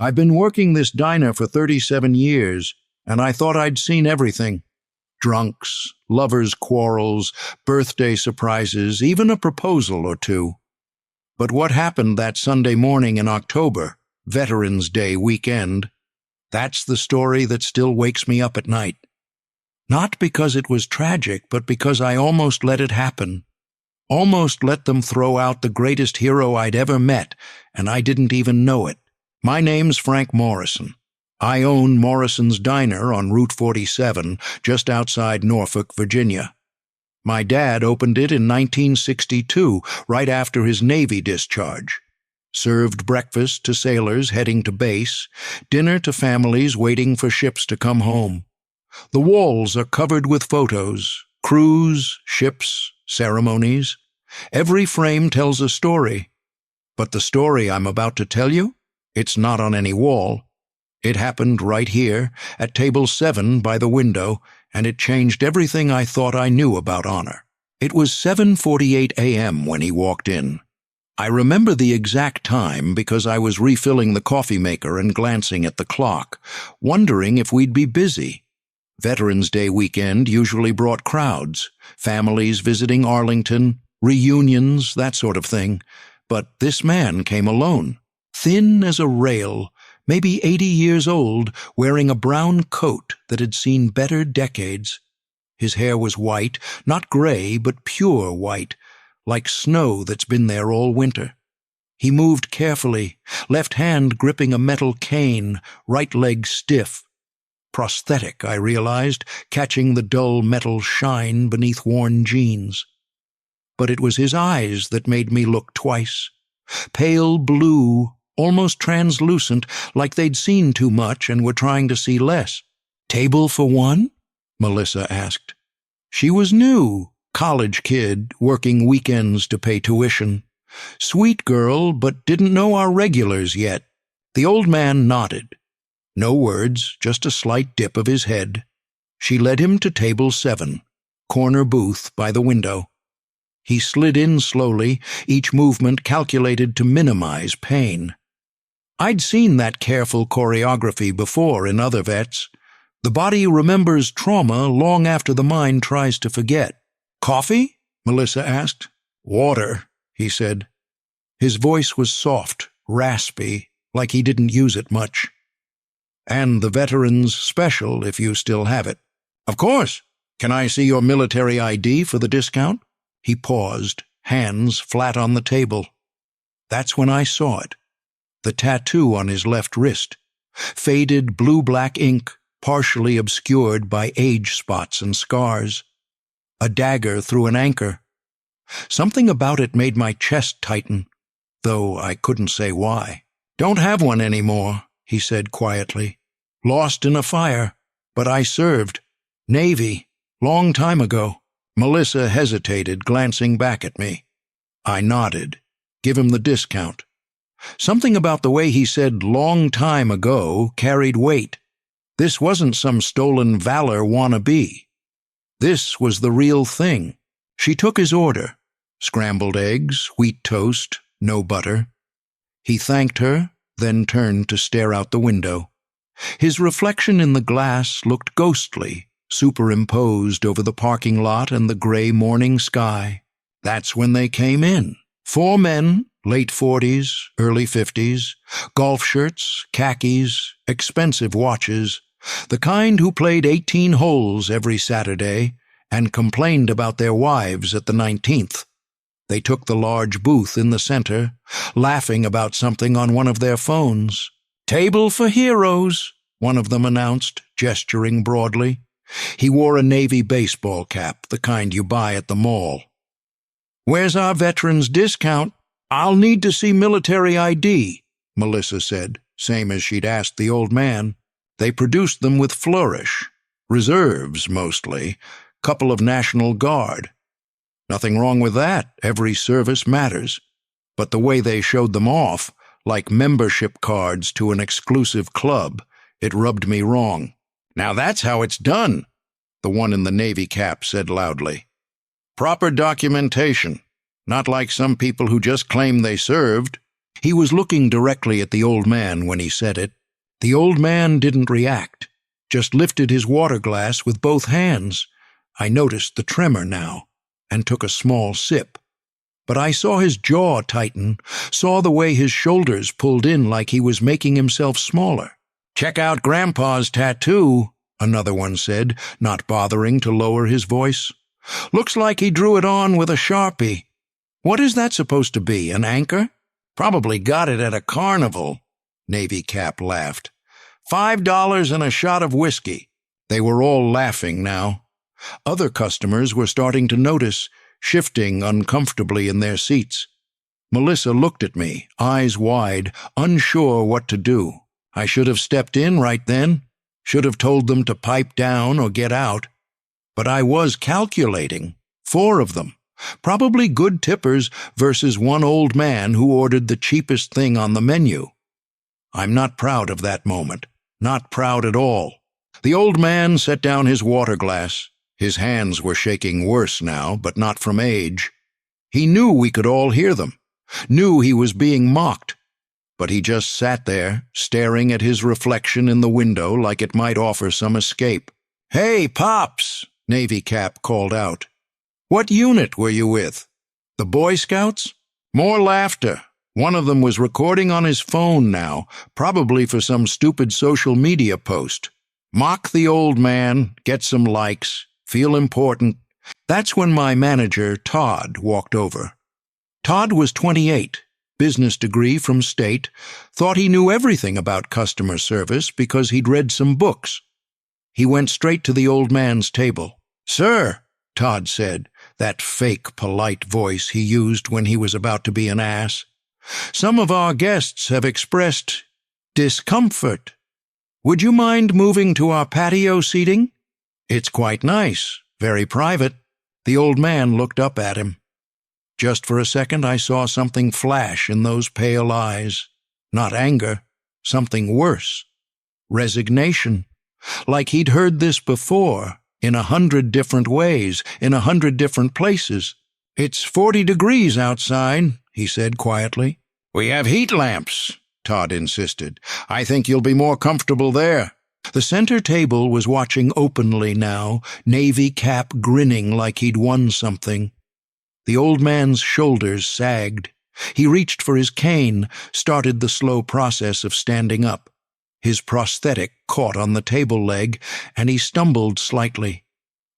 I've been working this diner for 37 years, and I thought I'd seen everything. Drunks, lovers' quarrels, birthday surprises, even a proposal or two. But what happened that Sunday morning in October, Veterans Day weekend, that's the story that still wakes me up at night. Not because it was tragic, but because I almost let it happen. Almost let them throw out the greatest hero I'd ever met, and I didn't even know it. My name's Frank Morrison. I own Morrison's Diner on Route 47, just outside Norfolk, Virginia. My dad opened it in 1962, right after his Navy discharge. Served breakfast to sailors heading to base, dinner to families waiting for ships to come home. The walls are covered with photos, crews, ships, ceremonies. Every frame tells a story. But the story I'm about to tell you, it's not on any wall. It happened right here, at table 7 by the window, and it changed everything I thought I knew about honor. It was 7:48 a.m. when he walked in. I remember the exact time because I was refilling the coffee maker and glancing at the clock, wondering if we'd be busy. Veterans Day weekend usually brought crowds, families visiting Arlington, reunions, that sort of thing. But this man came alone, thin as a rail, maybe 80 years old, wearing a brown coat that had seen better decades. His hair was white, not gray, but pure white, like snow that's been there all winter. He moved carefully, left hand gripping a metal cane, right leg stiff. Prosthetic, I realized, catching the dull metal shine beneath worn jeans. But it was his eyes that made me look twice. Pale blue, almost translucent, like they'd seen too much and were trying to see less. "Table for one?" Melissa asked. She was new, college kid, working weekends to pay tuition. Sweet girl, but didn't know our regulars yet. The old man nodded. No words, just a slight dip of his head. She led him to table 7, corner booth by the window. He slid in slowly, each movement calculated to minimize pain. I'd seen that careful choreography before in other vets. The body remembers trauma long after the mind tries to forget. "Coffee?" Melissa asked. "Water," he said. His voice was soft, raspy, like he didn't use it much. "And the Veterans Special, if you still have it." "Of course. Can I see your military ID for the discount?" He paused, hands flat on the table. That's when I saw it. The tattoo on his left wrist. Faded blue-black ink, partially obscured by age spots and scars. A dagger through an anchor. Something about it made my chest tighten, though I couldn't say why. "Don't have one anymore," he said quietly. "Lost in a fire, but I served. Navy, long time ago." Melissa hesitated, glancing back at me. I nodded. Give him the discount. Something about the way he said "long time ago" carried weight. This wasn't some stolen valor wannabe. This was the real thing. She took his order. Scrambled eggs, wheat toast, no butter. He thanked her, then turned to stare out the window. His reflection in the glass looked ghostly, superimposed over the parking lot and the gray morning sky. That's when they came in. 4 men, late 40s, early 50s, golf shirts, khakis, expensive watches, the kind who played 18 holes every Saturday and complained about their wives at the 19th. They took the large booth in the center, laughing about something on one of their phones. "Table for heroes," one of them announced, gesturing broadly. He wore a Navy baseball cap, the kind you buy at the mall. "Where's our veterans discount?" "I'll need to see military ID," Melissa said, same as she'd asked the old man. They produced them with flourish. Reserves, mostly. Couple of National Guard. Nothing wrong with that. Every service matters. But the way they showed them off, like membership cards to an exclusive club, it rubbed me wrong. "Now that's how it's done," the one in the Navy cap said loudly. "Proper documentation. Not like some people who just claim they served." He was looking directly at the old man when he said it. The old man didn't react, just lifted his water glass with both hands. I noticed the tremor now, and took a small sip. But I saw his jaw tighten, saw the way his shoulders pulled in like he was making himself smaller. "Check out Grandpa's tattoo," another one said, not bothering to lower his voice. "Looks like he drew it on with a Sharpie. What is that supposed to be, an anchor? Probably got it at a carnival." Navy Cap laughed. $5 and a shot of whiskey." They were all laughing now. Other customers were starting to notice, shifting uncomfortably in their seats. Melissa looked at me, eyes wide, unsure what to do. I should have stepped in right then, should have told them to pipe down or get out. But I was calculating. 4 of them, probably good tippers versus one old man who ordered the cheapest thing on the menu. I'm not proud of that moment, not proud at all. The old man set down his water glass. His hands were shaking worse now, but not from age. He knew we could all hear them, knew he was being mocked, but he just sat there, staring at his reflection in the window like it might offer some escape. "Hey, Pops," Navy Cap called out. "What unit were you with? The Boy Scouts?" More laughter. One of them was recording on his phone now, probably for some stupid social media post. Mock the old man, get some likes, feel important. That's when my manager, Todd, walked over. Todd was 28, business degree from state, thought he knew everything about customer service because he'd read some books. He went straight to the old man's table. "Sir," Todd said, that fake, polite voice he used when he was about to be an ass, "some of our guests have expressed discomfort. Would you mind moving to our patio seating? It's quite nice, very private." The old man looked up at him. Just for a second I saw something flash in those pale eyes. Not anger, something worse. Resignation. Like he'd heard this before, in 100 different ways, in 100 different places. "It's 40 degrees outside," he said quietly. "We have heat lamps," Todd insisted. "I think you'll be more comfortable there." The center table was watching openly now, Navy Cap grinning like he'd won something. The old man's shoulders sagged. He reached for his cane, started the slow process of standing up. His prosthetic caught on the table leg, and he stumbled slightly.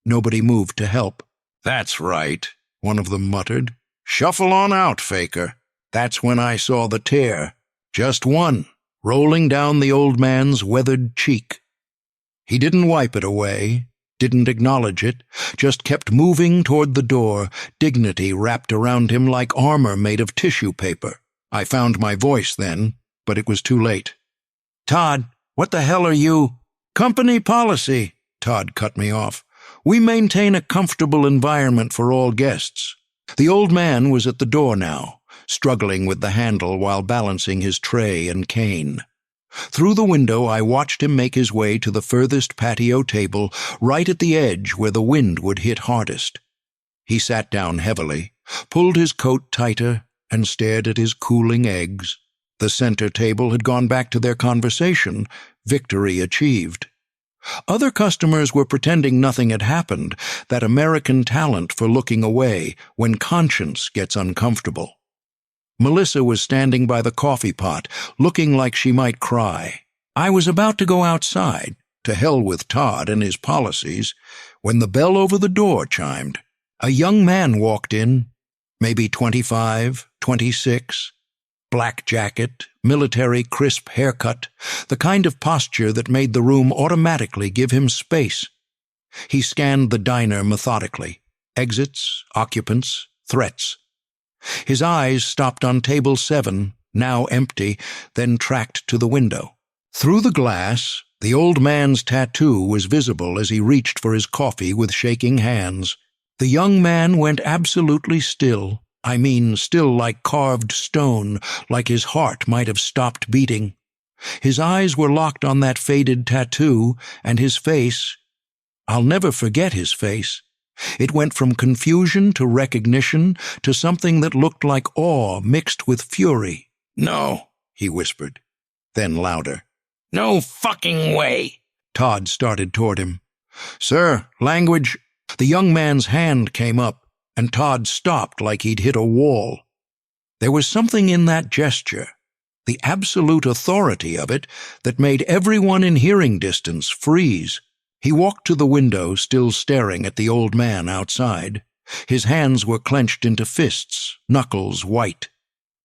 Nobody moved to help. "That's right," one of them muttered. "Shuffle on out, faker." That's when I saw the tear. Just one, rolling down the old man's weathered cheek. He didn't wipe it away, didn't acknowledge it, just kept moving toward the door, dignity wrapped around him like armor made of tissue paper. I found my voice then, but it was too late. "Todd, what the hell are you—" "Company policy," Todd cut me off. "We maintain a comfortable environment for all guests." The old man was at the door now, struggling with the handle while balancing his tray and cane. Through the window I watched him make his way to the furthest patio table, right at the edge where the wind would hit hardest. He sat down heavily, pulled his coat tighter, and stared at his cooling eggs. The center table had gone back to their conversation, victory achieved. Other customers were pretending nothing had happened, that American talent for looking away when conscience gets uncomfortable. Melissa was standing by the coffee pot, looking like she might cry. I was about to go outside, to hell with Todd and his policies, when the bell over the door chimed. A young man walked in, maybe 25, 26, black jacket, military crisp haircut, the kind of posture that made the room automatically give him space. He scanned the diner methodically. Exits, occupants, threats. His eyes stopped on table 7, now empty, then tracked to the window. Through the glass, the old man's tattoo was visible as he reached for his coffee with shaking hands. The young man went absolutely still. I mean, still like carved stone, like his heart might have stopped beating. His eyes were locked on that faded tattoo, and his face— I'll never forget his face. It went from confusion to recognition to something that looked like awe mixed with fury. No, he whispered. Then louder. No fucking way. Todd started toward him. Sir, language. The young man's hand came up, and Todd stopped like he'd hit a wall. There was something in that gesture, the absolute authority of it, that made everyone in hearing distance freeze. He walked to the window, still staring at the old man outside. His hands were clenched into fists, knuckles white.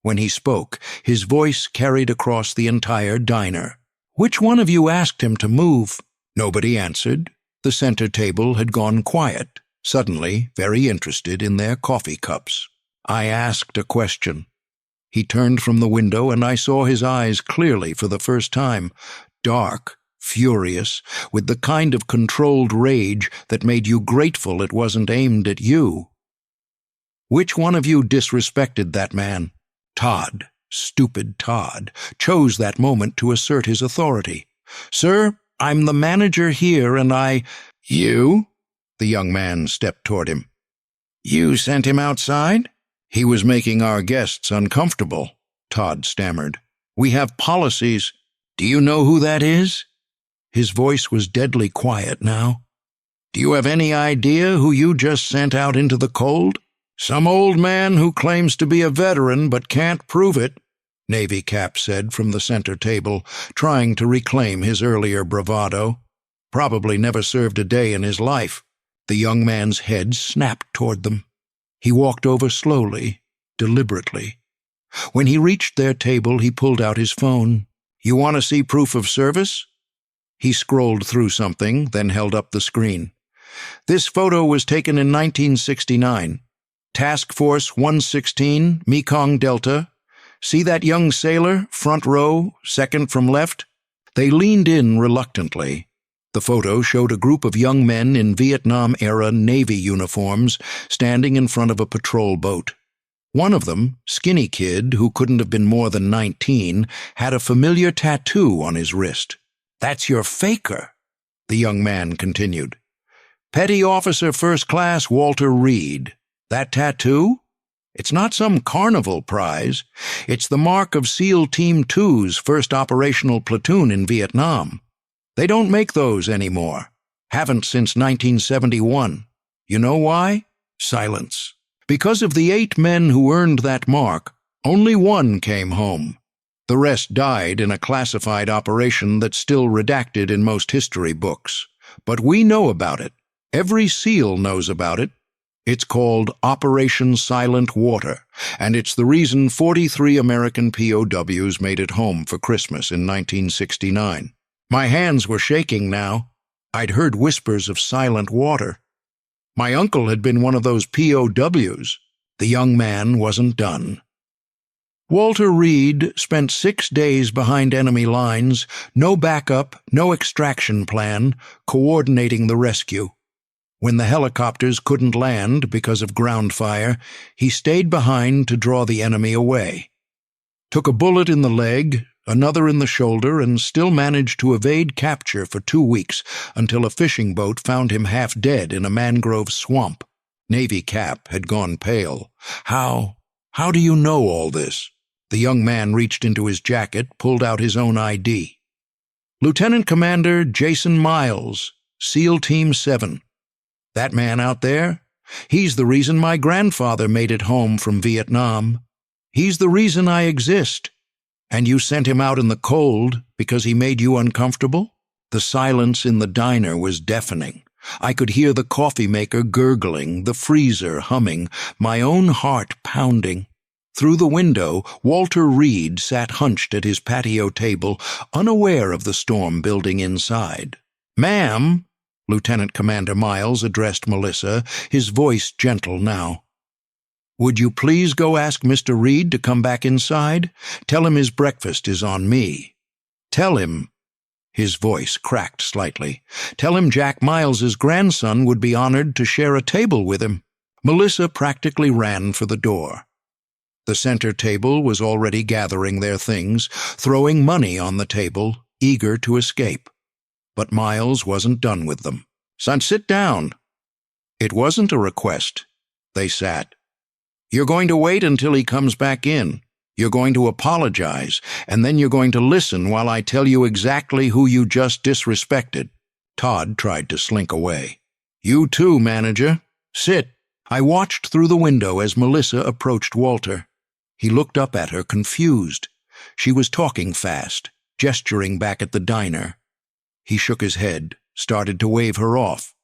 When he spoke, his voice carried across the entire diner. Which one of you asked him to move? Nobody answered. The center table had gone quiet, suddenly very interested in their coffee cups. I asked a question. He turned from the window, and I saw his eyes clearly for the first time, dark, furious, with the kind of controlled rage that made you grateful it wasn't aimed at you. Which one of you disrespected that man? Todd, stupid Todd, chose that moment to assert his authority. Sir, I'm the manager here, and I— You? The young man stepped toward him. You sent him outside? He was making our guests uncomfortable, Todd stammered. We have policies. Do you know who that is? His voice was deadly quiet now. Do you have any idea who you just sent out into the cold? Some old man who claims to be a veteran but can't prove it, Navy Cap said from the center table, trying to reclaim his earlier bravado. Probably never served a day in his life. The young man's head snapped toward them. He walked over slowly, deliberately. When he reached their table, he pulled out his phone. You want to see proof of service? He scrolled through something, then held up the screen. This photo was taken in 1969. Task Force 116, Mekong Delta. See that young sailor, front row, second from left? They leaned in reluctantly. The photo showed a group of young men in Vietnam-era Navy uniforms standing in front of a patrol boat. One of them, skinny kid who couldn't have been more than 19, had a familiar tattoo on his wrist. That's your faker, the young man continued. Petty Officer First Class Walter Reed. That tattoo? It's not some carnival prize. It's the mark of SEAL Team 2's first operational platoon in Vietnam. They don't make those anymore. Haven't since 1971. You know why? Silence. Because of the 8 men who earned that mark, only one came home. The rest died in a classified operation that's still redacted in most history books. But we know about it. Every SEAL knows about it. It's called Operation Silent Water, and it's the reason 43 American POWs made it home for Christmas in 1969. My hands were shaking now. I'd heard whispers of silent water. My uncle had been one of those POWs. The young man wasn't done. Walter Reed spent 6 days behind enemy lines, no backup, no extraction plan, coordinating the rescue. When the helicopters couldn't land because of ground fire, he stayed behind to draw the enemy away. Took a bullet in the leg, another in the shoulder, and still managed to evade capture for 2 weeks until a fishing boat found him half dead in a mangrove swamp. Navy Cap had gone pale. How do you know all this? The young man reached into his jacket, pulled out his own ID. Lieutenant Commander Jason Miles, SEAL Team 7. That man out there? He's the reason my grandfather made it home from Vietnam. He's the reason I exist. And you sent him out in the cold because he made you uncomfortable? The silence in the diner was deafening. I could hear the coffee maker gurgling, the freezer humming, my own heart pounding. Through the window, Walter Reed sat hunched at his patio table, unaware of the storm building inside. Ma'am, Lieutenant Commander Miles addressed Melissa, his voice gentle now. Would you please go ask Mr. Reed to come back inside? Tell him his breakfast is on me. Tell him, his voice cracked slightly, tell him Jack Miles's grandson would be honored to share a table with him. Melissa practically ran for the door. The center table was already gathering their things, throwing money on the table, eager to escape. But Miles wasn't done with them. Son, sit down. It wasn't a request. They sat. You're going to wait until he comes back in. You're going to apologize, and then you're going to listen while I tell you exactly who you just disrespected." Todd tried to slink away. "You too, manager. Sit." I watched through the window as Melissa approached Walter. He looked up at her, confused. She was talking fast, gesturing back at the diner. He shook his head, started to wave her off.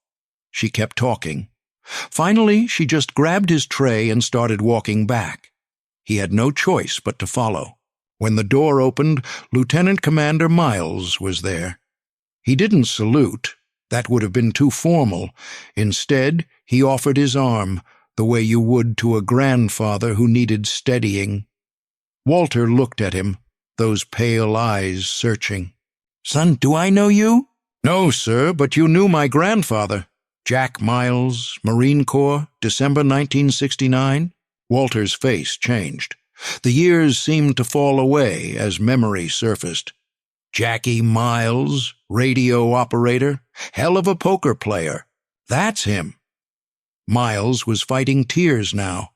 She kept talking. Finally, she just grabbed his tray and started walking back. He had no choice but to follow. When the door opened, Lieutenant Commander Miles was there. He didn't salute. That would have been too formal. Instead, he offered his arm, the way you would to a grandfather who needed steadying. Walter looked at him, those pale eyes searching. "Son, do I know you?" "No, sir, but you knew my grandfather. Jack Miles, Marine Corps, December 1969. Walter's face changed. The years seemed to fall away as memory surfaced. Jackie Miles, radio operator, hell of a poker player. That's him. Miles was fighting tears now.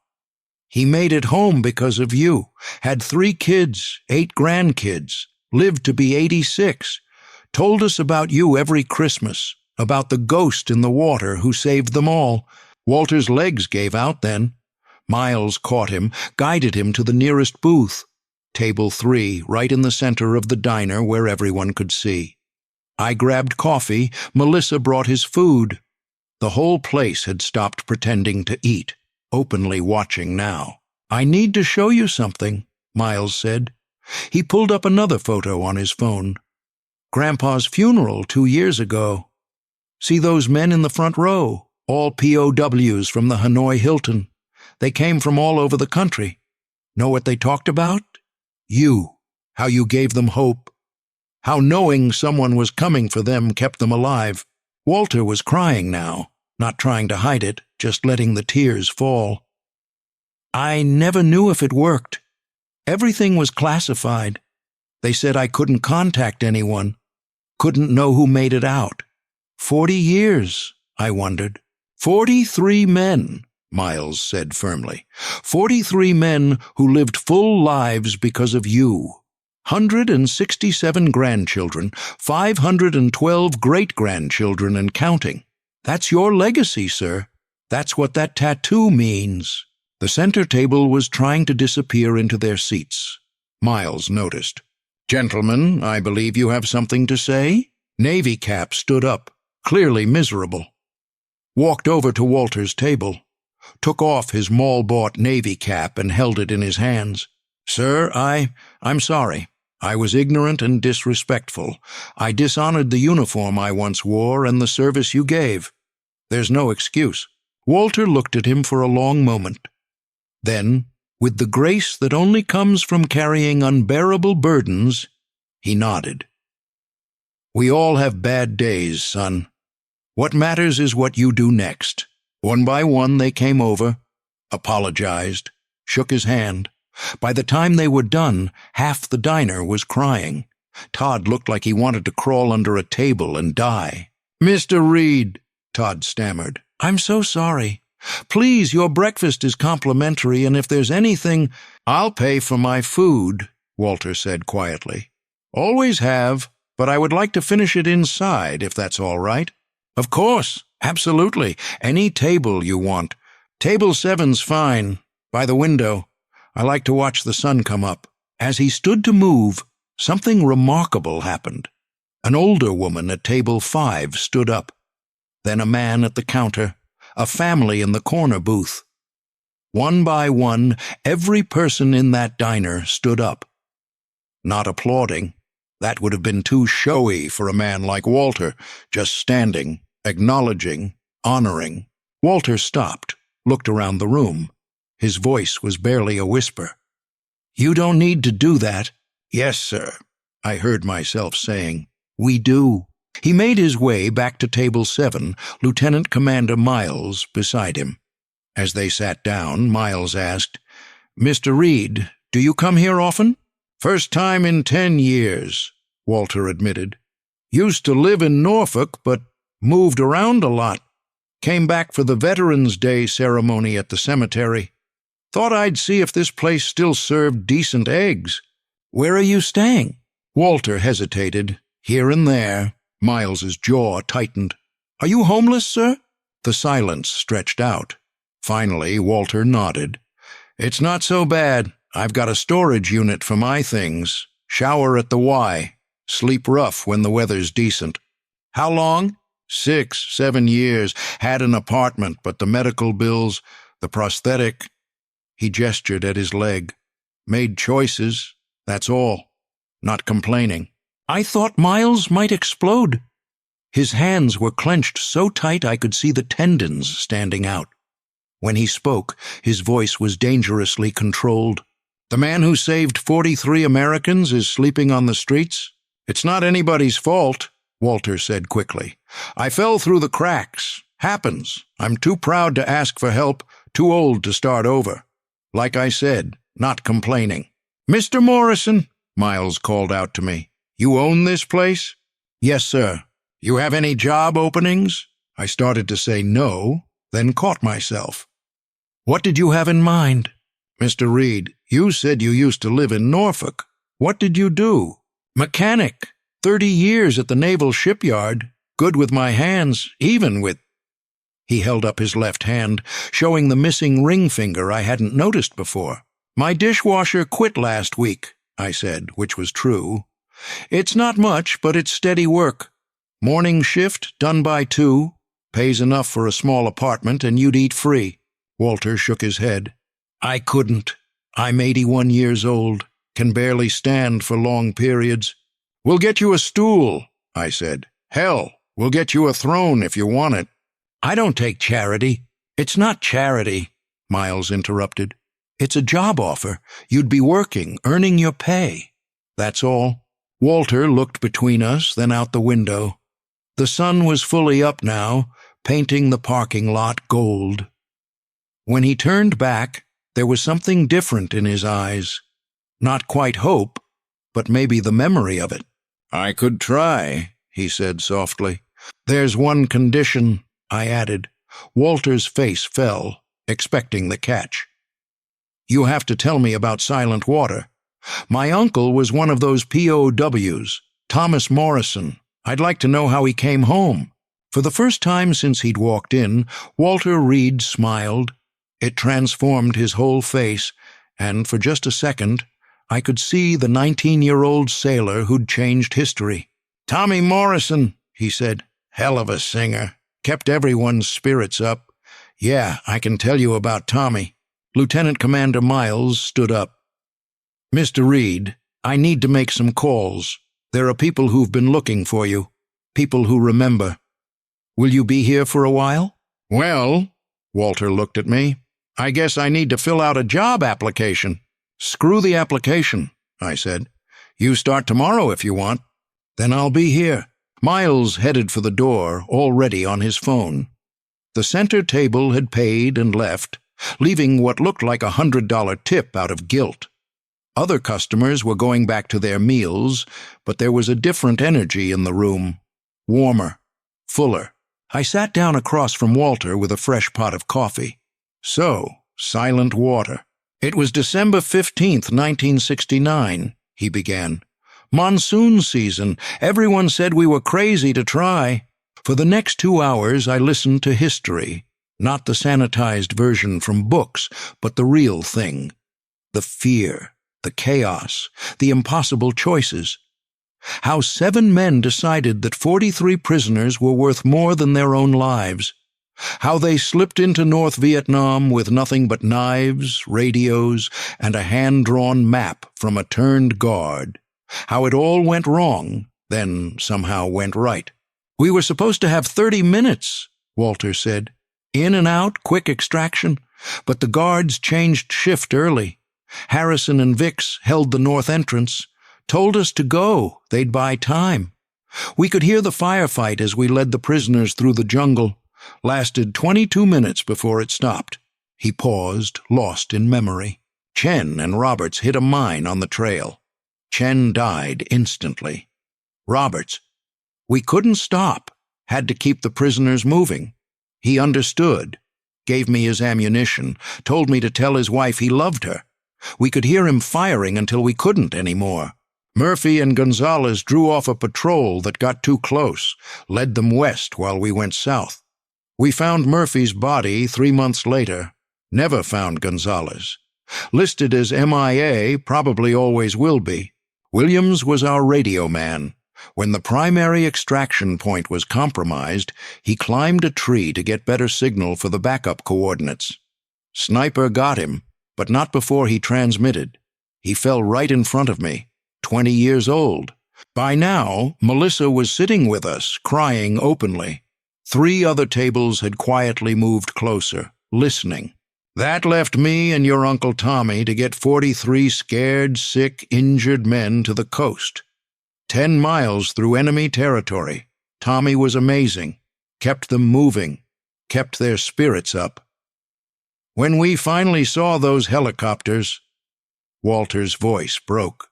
He made it home because of you, had 3 kids, 8 grandkids, lived to be 86, told us about you every Christmas, about the ghost in the water who saved them all. Walter's legs gave out then. Miles caught him, guided him to the nearest booth. Table 3, right in the center of the diner where everyone could see. I grabbed coffee, Melissa brought his food. The whole place had stopped pretending to eat, openly watching now. "I need to show you something," Miles said. He pulled up another photo on his phone. "Grandpa's funeral 2 years ago. See those men in the front row, all POWs from the Hanoi Hilton. They came from all over the country. Know what they talked about? You, how you gave them hope, how knowing someone was coming for them kept them alive." Walter was crying now, not trying to hide it, just letting the tears fall. "I never knew if it worked. Everything was classified. They said I couldn't contact anyone, couldn't know who made it out. 40 years, I wondered. 43 men. Miles said firmly. 43 men who lived full lives because of you. 167 grandchildren, 512 great-grandchildren and counting. That's your legacy, sir. That's what that tattoo means." The center table was trying to disappear into their seats. Miles noticed. "Gentlemen, I believe you have something to say?" Navy Cap stood up, clearly miserable. Walked over to Walter's table. Took off his mall-bought Navy cap and held it in his hands. "Sir, I'm sorry. I was ignorant and disrespectful. I dishonored the uniform I once wore and the service you gave. There's no excuse." Walter looked at him for a long moment. Then, with the grace that only comes from carrying unbearable burdens, he nodded. "We all have bad days, son. What matters is what you do next." One by one they came over, apologized, shook his hand. By the time they were done, half the diner was crying. Todd looked like he wanted to crawl under a table and die. "Mr. Reed," Todd stammered, "I'm so sorry. Please, your breakfast is complimentary, and if there's anything—" "I'll pay for my food," Walter said quietly. "Always have, but I would like to finish it inside, if that's all right." "Of course. Absolutely. Any table you want. Table 7's fine. By the window. I like to watch the sun come up." As he stood to move, something remarkable happened. An older woman at table 5 stood up. Then a man at the counter. A family in the corner booth. One by one, every person in that diner stood up. Not applauding. That would have been too showy for a man like Walter, just standing, acknowledging, honoring. Walter stopped, looked around the room. His voice was barely a whisper. "You don't need to do that." "Yes, sir," I heard myself saying. "We do." He made his way back to table 7, Lieutenant Commander Miles beside him. As they sat down, Miles asked, "Mr. Reed, do you come here often?" "First time in 10 years, Walter admitted. "Used to live in Norfolk, but moved around a lot. Came back for the Veterans Day ceremony at the cemetery. Thought I'd see if this place still served decent eggs. Where are you staying? Walter hesitated. Here and there. Miles's jaw tightened. Are you homeless, sir? The silence stretched out. Finally, Walter nodded. It's not so bad. I've got a storage unit for my things. Shower at the Y. Sleep rough when the weather's decent. How long? 6, 7 years. Had an apartment, but the medical bills, the prosthetic. He gestured at his leg. Made choices, that's all. Not complaining. I thought Miles might explode. His hands were clenched so tight I could see the tendons standing out. When he spoke, his voice was dangerously controlled. The man who saved 43 Americans is sleeping on the streets? It's not anybody's fault, Walter said quickly. I fell through the cracks. Happens. I'm too proud to ask for help, too old to start over. Like I said, not complaining. Mr. Morrison, Miles called out to me. You own this place? Yes, sir. You have any job openings? I started to say no, then caught myself. What did you have in mind? Mr. Reed, you said you used to live in Norfolk. What did you do? Mechanic. 30 years at the naval shipyard. Good with my hands, even with... He held up his left hand, showing the missing ring finger I hadn't noticed before. My dishwasher quit last week, I said, which was true. It's not much, but it's steady work. Morning shift, done by 2. Pays enough for a small apartment, and you'd eat free. Walter shook his head. I couldn't. I'm 81 years old. Can barely stand for long periods. We'll get you a stool, I said. Hell, we'll get you a throne if you want it. I don't take charity. It's not charity, Miles interrupted. It's a job offer. You'd be working, earning your pay. That's all. Walter looked between us, then out the window. The sun was fully up now, painting the parking lot gold. When he turned back, there was something different in his eyes. Not quite hope, but maybe the memory of it. I could try, he said softly. There's one condition, I added. Walter's face fell, expecting the catch. You have to tell me about Silent Water. My uncle was one of those POWs, Thomas Morrison. I'd like to know how he came home. For the first time since he'd walked in, Walter Reed smiled. It transformed his whole face, and for just a second, I could see the 19-year-old sailor who'd changed history. Tommy Morrison, he said. Hell of a singer. Kept everyone's spirits up. Yeah, I can tell you about Tommy. Lieutenant Commander Miles stood up. Mr. Reed, I need to make some calls. There are people who've been looking for you. People who remember. Will you be here for a while? Well, Walter looked at me. I guess I need to fill out a job application. Screw the application, I said. You start tomorrow if you want. Then I'll be here. Miles headed for the door, already on his phone. The center table had paid and left, leaving what looked like a $100 tip out of guilt. Other customers were going back to their meals, but there was a different energy in the room. Warmer, fuller. I sat down across from Walter with a fresh pot of coffee. So, Silent Water. It was December 15th, 1969, he began. Monsoon season. Everyone said we were crazy to try. For the next 2 hours I listened to history, not the sanitized version from books, but the real thing. The fear, the chaos, the impossible choices. How 7 men decided that 43 prisoners were worth more than their own lives. How they slipped into North Vietnam with nothing but knives, radios, and a hand-drawn map from a turned guard. How it all went wrong, then somehow went right. We were supposed to have 30 minutes, Walter said. In and out, quick extraction. But the guards changed shift early. Harrison and Vicks held the north entrance. Told us to go, they'd buy time. We could hear the firefight as we led the prisoners through the jungle. Lasted 22 minutes before it stopped. He paused, lost in memory. Chen and Roberts hit a mine on the trail. Chen died instantly. Roberts, we couldn't stop. Had to keep the prisoners moving. He understood. gave me his ammunition, told me to tell his wife he loved her. We could hear him firing until we couldn't anymore. Murphy and Gonzalez drew off a patrol that got too close, led them west while we went south. We found Murphy's body 3 months later, never found Gonzalez. Listed as MIA, probably always will be. Williams was our radio man. When the primary extraction point was compromised, he climbed a tree to get better signal for the backup coordinates. Sniper got him, but not before he transmitted. He fell right in front of me, 20 years old. By now, Melissa was sitting with us, crying openly. 3 other tables had quietly moved closer, listening. That left me and your Uncle Tommy to get 43 scared, sick, injured men to the coast. 10 miles through enemy territory. Tommy was amazing, kept them moving, kept their spirits up. When we finally saw those helicopters, Walter's voice broke.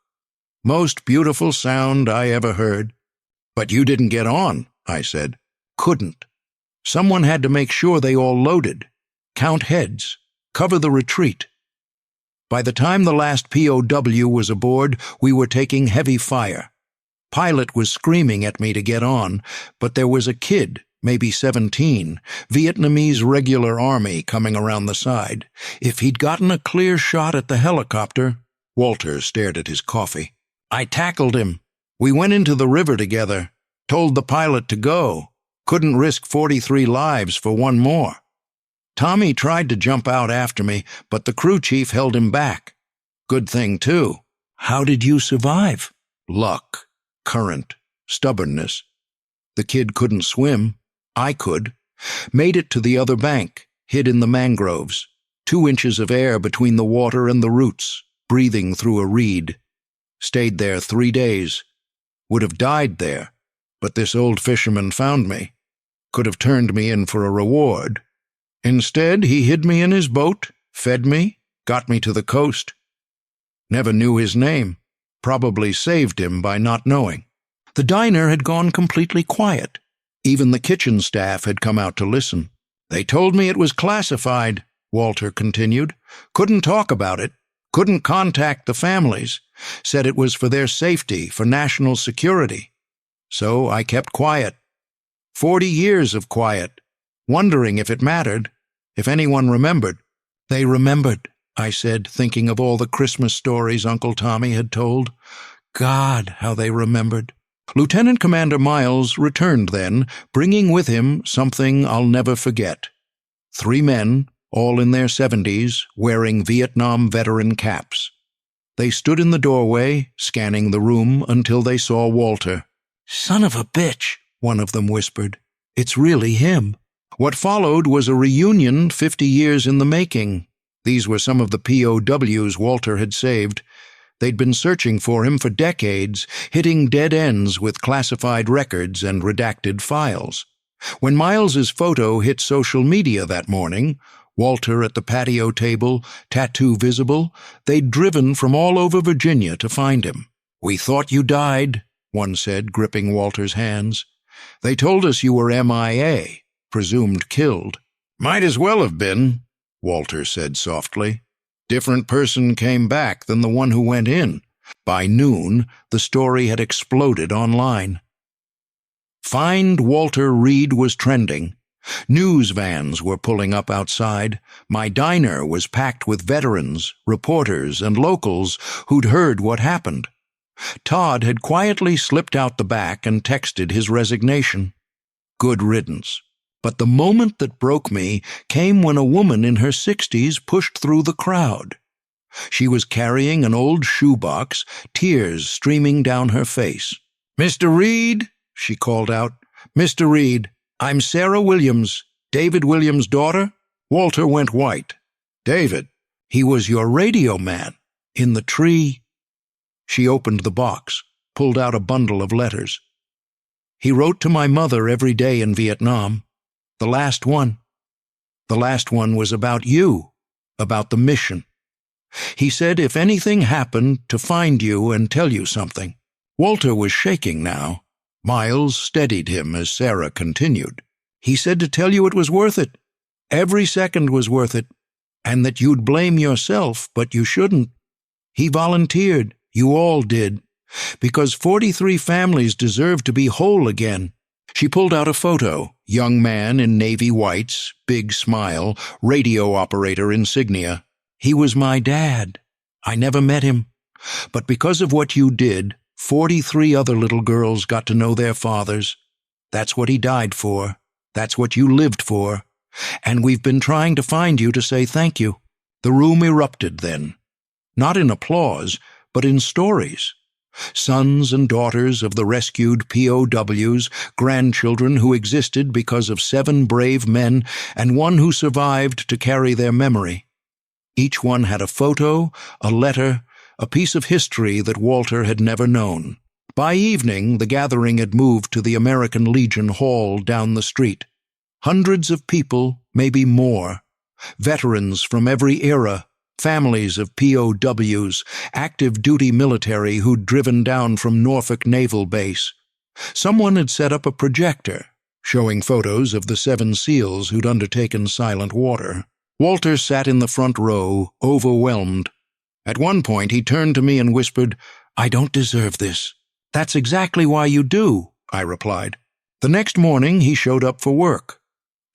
Most beautiful sound I ever heard. But you didn't get on, I said. Couldn't. Someone had to make sure they all loaded, count heads, cover the retreat. By the time the last POW was aboard, we were taking heavy fire. Pilot was screaming at me to get on, but there was a kid, maybe 17, Vietnamese regular army coming around the side. If he'd gotten a clear shot at the helicopter, Walter stared at his coffee. I tackled him. We went into the river together, told the pilot to go. Couldn't risk 43 lives for one more. Tommy tried to jump out after me, but the crew chief held him back. Good thing, too. How did you survive? Luck, current, stubbornness. The kid couldn't swim. I could. Made it to the other bank, hid in the mangroves. 2 inches of air between the water and the roots, breathing through a reed. Stayed there 3 days. Would have died there, but this old fisherman found me. Could have turned me in for a reward. Instead, he hid me in his boat, fed me, got me to the coast. Never knew his name. Probably saved him by not knowing. The diner had gone completely quiet. Even the kitchen staff had come out to listen. They told me it was classified, Walter continued. Couldn't talk about it. Couldn't contact the families. Said it was for their safety, for national security. So I kept quiet. 40 years of quiet, wondering if it mattered, if anyone remembered. They remembered, I said, thinking of all the Christmas stories Uncle Tommy had told. God, how they remembered. Lieutenant Commander Miles returned then, bringing with him something I'll never forget. 3 men, all in their 70s, wearing Vietnam veteran caps. They stood in the doorway, scanning the room until they saw Walter. Son of a bitch, one of them whispered. It's really him. What followed was a reunion 50 years in the making. These were some of the POWs Walter had saved. They'd been searching for him for decades, hitting dead ends with classified records and redacted files. When Miles's photo hit social media that morning, Walter at the patio table, tattoo visible, they'd driven from all over Virginia to find him. We thought you died, one said, gripping Walter's hands. They told us you were MIA, presumed killed. Might as well have been, Walter said softly. Different person came back than the one who went in. By noon, the story had exploded online. Find Walter Reed was trending. News vans were pulling up outside. My diner was packed with veterans, reporters, and locals who'd heard what happened. Todd had quietly slipped out the back and texted his resignation. Good riddance. But the moment that broke me came when a woman in her 60s pushed through the crowd. She was carrying an old shoebox, tears streaming down her face. Mr. Reed, she called out. Mr. Reed, I'm Sarah Williams, David Williams' daughter. Walter went white. David, he was your radio man, in the tree. She opened the box, pulled out a bundle of letters. He wrote to my mother every day in Vietnam. The last one. The last one was about you, about the mission. He said if anything happened, to find you and tell you something. Walter was shaking now. Miles steadied him as Sarah continued. He said to tell you it was worth it. Every second was worth it, and that you'd blame yourself, but you shouldn't. He volunteered, you all did, because 43 families deserve to be whole again. She pulled out a photo, young man in navy whites, big smile, radio operator insignia. He was my dad. I never met him. But because of what you did, 43 other little girls got to know their fathers. That's what he died for. That's what you lived for. And we've been trying to find you to say thank you. The room erupted then. Not in applause, but in stories. Sons and daughters of the rescued POWs, grandchildren who existed because of 7 brave men and one who survived to carry their memory. Each one had a photo, a letter, a piece of history that Walter had never known. By evening, the gathering had moved to the American Legion Hall down the street. Hundreds of people, maybe more. Veterans from every era, families of POWs, active duty military who'd driven down from Norfolk Naval Base. Someone had set up a projector, showing photos of the 7 SEALs who'd undertaken silent water. Walter sat in the front row, overwhelmed. At one point he turned to me and whispered, "I don't deserve this." "That's exactly why you do," I replied. The next morning he showed up for work.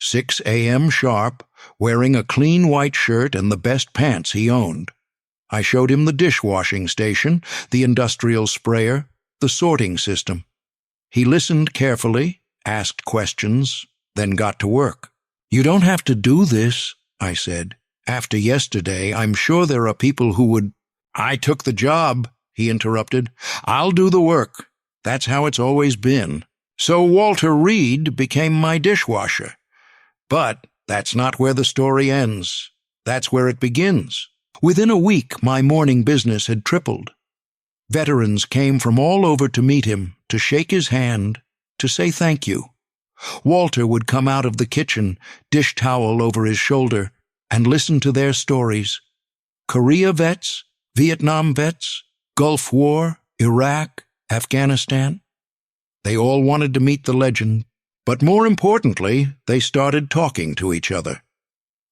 6 a.m. sharp, wearing a clean white shirt and the best pants he owned. I showed him the dishwashing station, the industrial sprayer, the sorting system. He listened carefully, asked questions, then got to work. "You don't have to do this," I said. "After yesterday, I'm sure there are people who would—" "I took the job," he interrupted. "I'll do the work. That's how it's always been." So Walter Reed became my dishwasher. But that's not where the story ends. That's where it begins. Within a week, my morning business had tripled. Veterans came from all over to meet him, to shake his hand, to say thank you. Walter would come out of the kitchen, dish towel over his shoulder, and listen to their stories. Korea vets, Vietnam vets, Gulf War, Iraq, Afghanistan. They all wanted to meet the legend, but more importantly, they started talking to each other.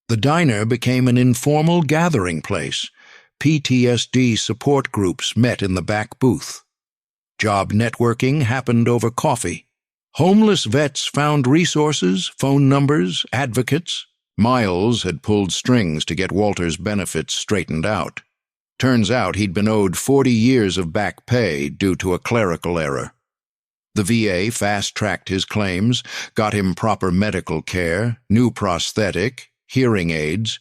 The diner became an informal gathering place. PTSD support groups met in the back booth. Job networking happened over coffee. Homeless vets found resources, phone numbers, advocates. Miles had pulled strings to get Walter's benefits straightened out. Turns out he'd been owed 40 years of back pay due to a clerical error. The VA fast-tracked his claims, got him proper medical care, new prosthetic, hearing aids.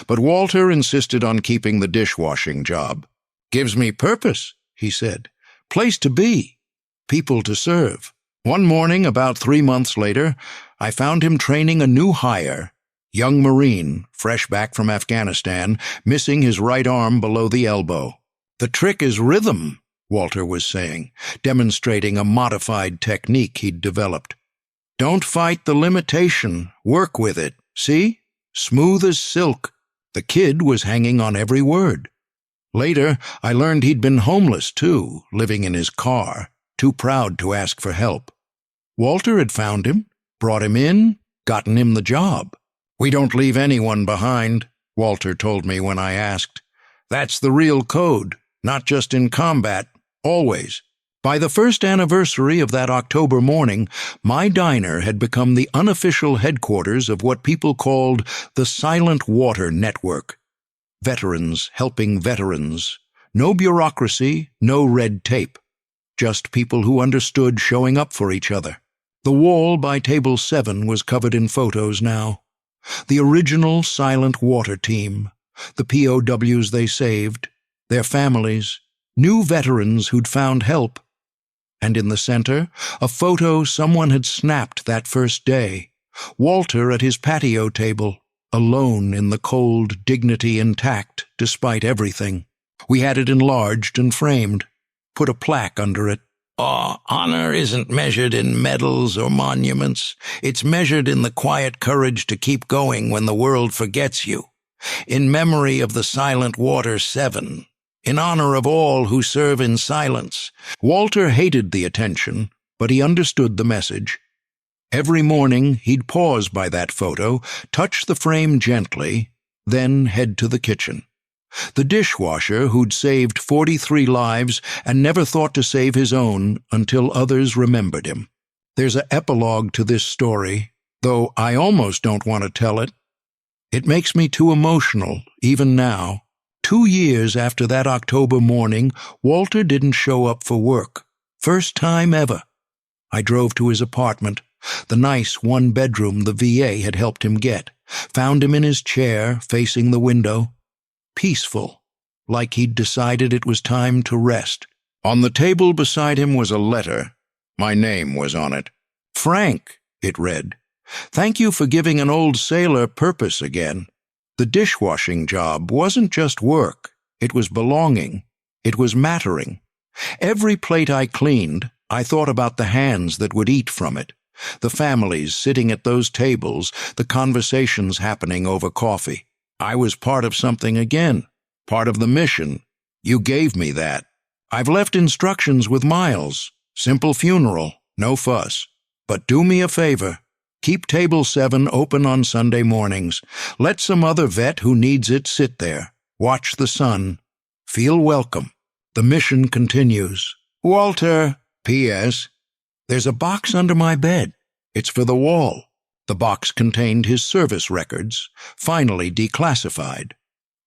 But Walter insisted on keeping the dishwashing job. "Gives me purpose," he said. "Place to be. People to serve." One morning, about 3 months later, I found him training a new hire, young Marine, fresh back from Afghanistan, missing his right arm below the elbow. "The trick is rhythm," Walter was saying, demonstrating a modified technique he'd developed. "Don't fight the limitation, work with it. See? Smooth as silk." The kid was hanging on every word. Later, I learned he'd been homeless, too, living in his car, too proud to ask for help. Walter had found him, brought him in, gotten him the job. "We don't leave anyone behind," Walter told me when I asked. "That's the real code, not just in combat, always." By the first anniversary of that October morning, my diner had become the unofficial headquarters of what people called the Silent Water Network. Veterans helping veterans. No bureaucracy, no red tape. Just people who understood showing up for each other. The wall by table 7 was covered in photos now. The original Silent Water team, the POWs they saved, their families, new veterans who'd found help. And in the center, a photo someone had snapped that first day. Walter at his patio table, alone in the cold, dignity intact despite everything. We had it enlarged and framed, put a plaque under it. Honor isn't measured in medals or monuments. It's measured in the quiet courage to keep going when the world forgets you. In memory of the Silent Water 7. In honor of all who serve in silence. Walter hated the attention, but he understood the message. Every morning he'd pause by that photo, touch the frame gently, then head to the kitchen. The dishwasher who'd saved 43 lives and never thought to save his own until others remembered him. There's an epilogue to this story, though I almost don't want to tell it. It makes me too emotional, even now. 2 years after that October morning, Walter didn't show up for work. First time ever. I drove to his apartment, the nice one-bedroom the VA had helped him get, found him in his chair, facing the window. Peaceful, like he'd decided it was time to rest. On the table beside him was a letter. My name was on it. "Frank," it read. "Thank you for giving an old sailor purpose again. The dishwashing job wasn't just work. It was belonging. It was mattering. Every plate I cleaned, I thought about the hands that would eat from it, the families sitting at those tables, the conversations happening over coffee. I was part of something again, part of the mission. You gave me that. I've left instructions with Miles. Simple funeral, no fuss. But do me a favor. Keep Table 7 open on Sunday mornings. Let some other vet who needs it sit there. Watch the sun. Feel welcome. The mission continues. Walter. P.S. There's a box under my bed. It's for the wall." The box contained his service records, finally declassified.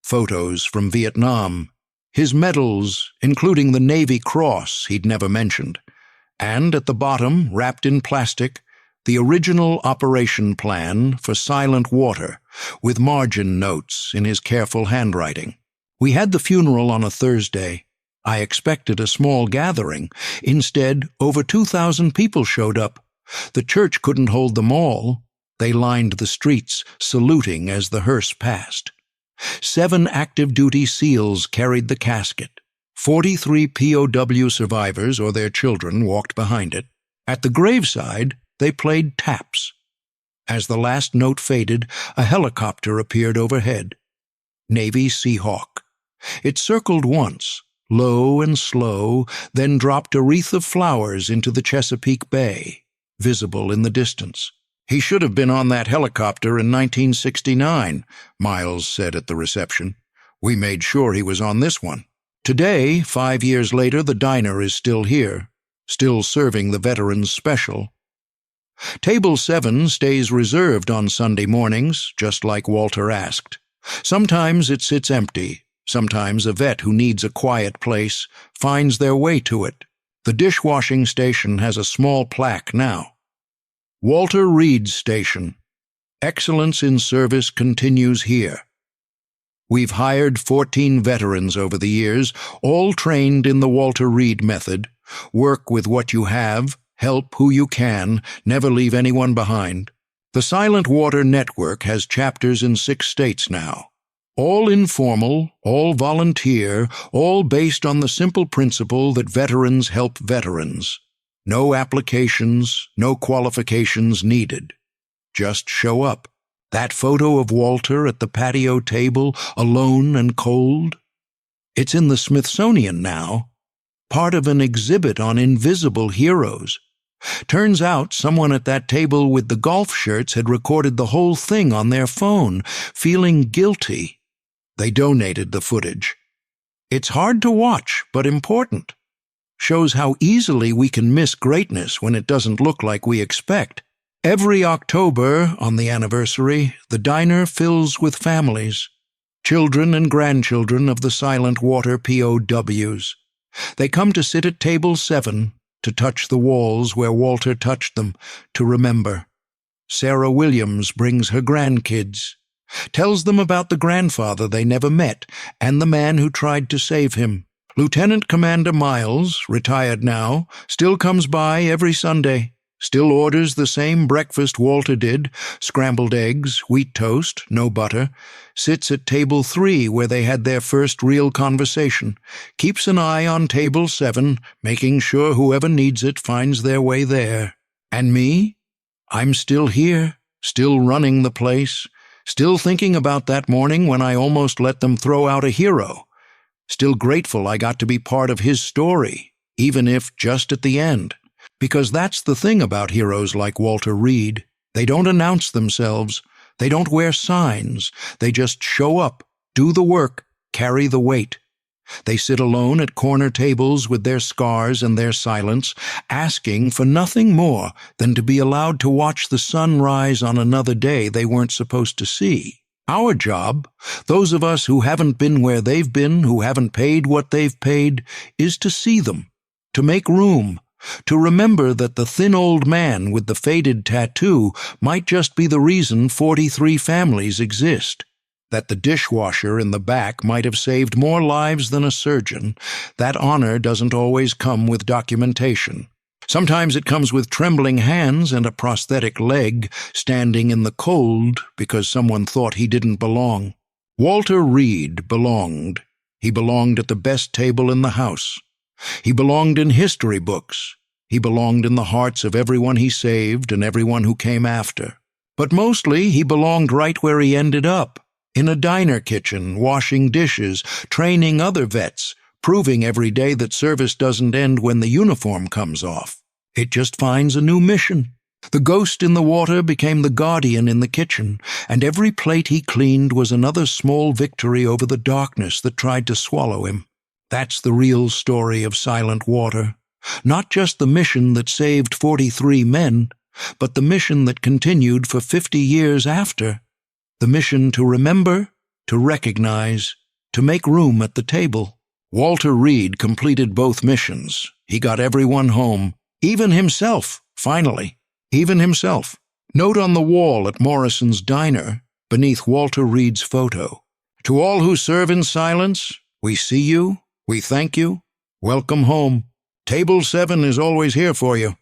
Photos from Vietnam. His medals, including the Navy Cross he'd never mentioned. And at the bottom, wrapped in plastic, the original operation plan for Silent Water, with margin notes in his careful handwriting. We had the funeral on a Thursday. I expected a small gathering. Instead, over 2,000 people showed up. The church couldn't hold them all. They lined the streets, saluting as the hearse passed. 7 active-duty SEALs carried the casket. 43 POW survivors or their children walked behind it. At the graveside, they played taps. As the last note faded, a helicopter appeared overhead. Navy Seahawk. It circled once, low and slow, then dropped a wreath of flowers into the Chesapeake Bay, visible in the distance. "He should have been on that helicopter in 1969, Miles said at the reception. "We made sure he was on this one." Today, 5 years later, the diner is still here, still serving the Veterans Special. Table 7 stays reserved on Sunday mornings, just like Walter asked. Sometimes it sits empty. Sometimes a vet who needs a quiet place finds their way to it. The dishwashing station has a small plaque now. Walter Reed's Station. Excellence in service continues here. We've hired 14 veterans over the years, all trained in the Walter Reed method. Work with what you have, help who you can, never leave anyone behind. The Silent Water Network has chapters in 6 states now. All informal, all volunteer, all based on the simple principle that veterans help veterans. No applications, no qualifications needed. Just show up. That photo of Walter at the patio table, alone and cold? It's in the Smithsonian now, part of an exhibit on invisible heroes. Turns out someone at that table with the golf shirts had recorded the whole thing on their phone, feeling guilty. They donated the footage. It's hard to watch, but important. Shows how easily we can miss greatness when it doesn't look like we expect. Every October, on the anniversary, the diner fills with families, children and grandchildren of the Silent Water POWs. They come to sit at Table 7, to touch the walls where Walter touched them, to remember. Sarah Williams brings her grandkids, tells them about the grandfather they never met and the man who tried to save him. Lieutenant Commander Miles, retired now, still comes by every Sunday, still orders the same breakfast Walter did, scrambled eggs, wheat toast, no butter, sits at Table 3 where they had their first real conversation, keeps an eye on Table 7, making sure whoever needs it finds their way there. And me? I'm still here, still running the place, still thinking about that morning when I almost let them throw out a hero. Still grateful I got to be part of his story, even if just at the end. Because that's the thing about heroes like Walter Reed. They don't announce themselves. They don't wear signs. They just show up, do the work, carry the weight. They sit alone at corner tables with their scars and their silence, asking for nothing more than to be allowed to watch the sun rise on another day they weren't supposed to see. Our job, those of us who haven't been where they've been, who haven't paid what they've paid, is to see them, to make room, to remember that the thin old man with the faded tattoo might just be the reason 43 families exist. That the dishwasher in the back might have saved more lives than a surgeon. That honor doesn't always come with documentation. Sometimes it comes with trembling hands and a prosthetic leg, standing in the cold because someone thought he didn't belong. Walter Reed belonged. He belonged at the best table in the house. He belonged in history books. He belonged in the hearts of everyone he saved and everyone who came after. But mostly he belonged right where he ended up. In a diner kitchen, washing dishes, training other vets, proving every day that service doesn't end when the uniform comes off. It just finds a new mission. The ghost in the water became the guardian in the kitchen, and every plate he cleaned was another small victory over the darkness that tried to swallow him. That's the real story of Silent Water. Not just the mission that saved 43 men, but the mission that continued for 50 years after. The mission to remember, to recognize, to make room at the table. Walter Reed completed both missions. He got everyone home, even himself, finally. Even himself. Note on the wall at Morrison's Diner, beneath Walter Reed's photo. To all who serve in silence, we see you, we thank you, welcome home. Table 7 is always here for you.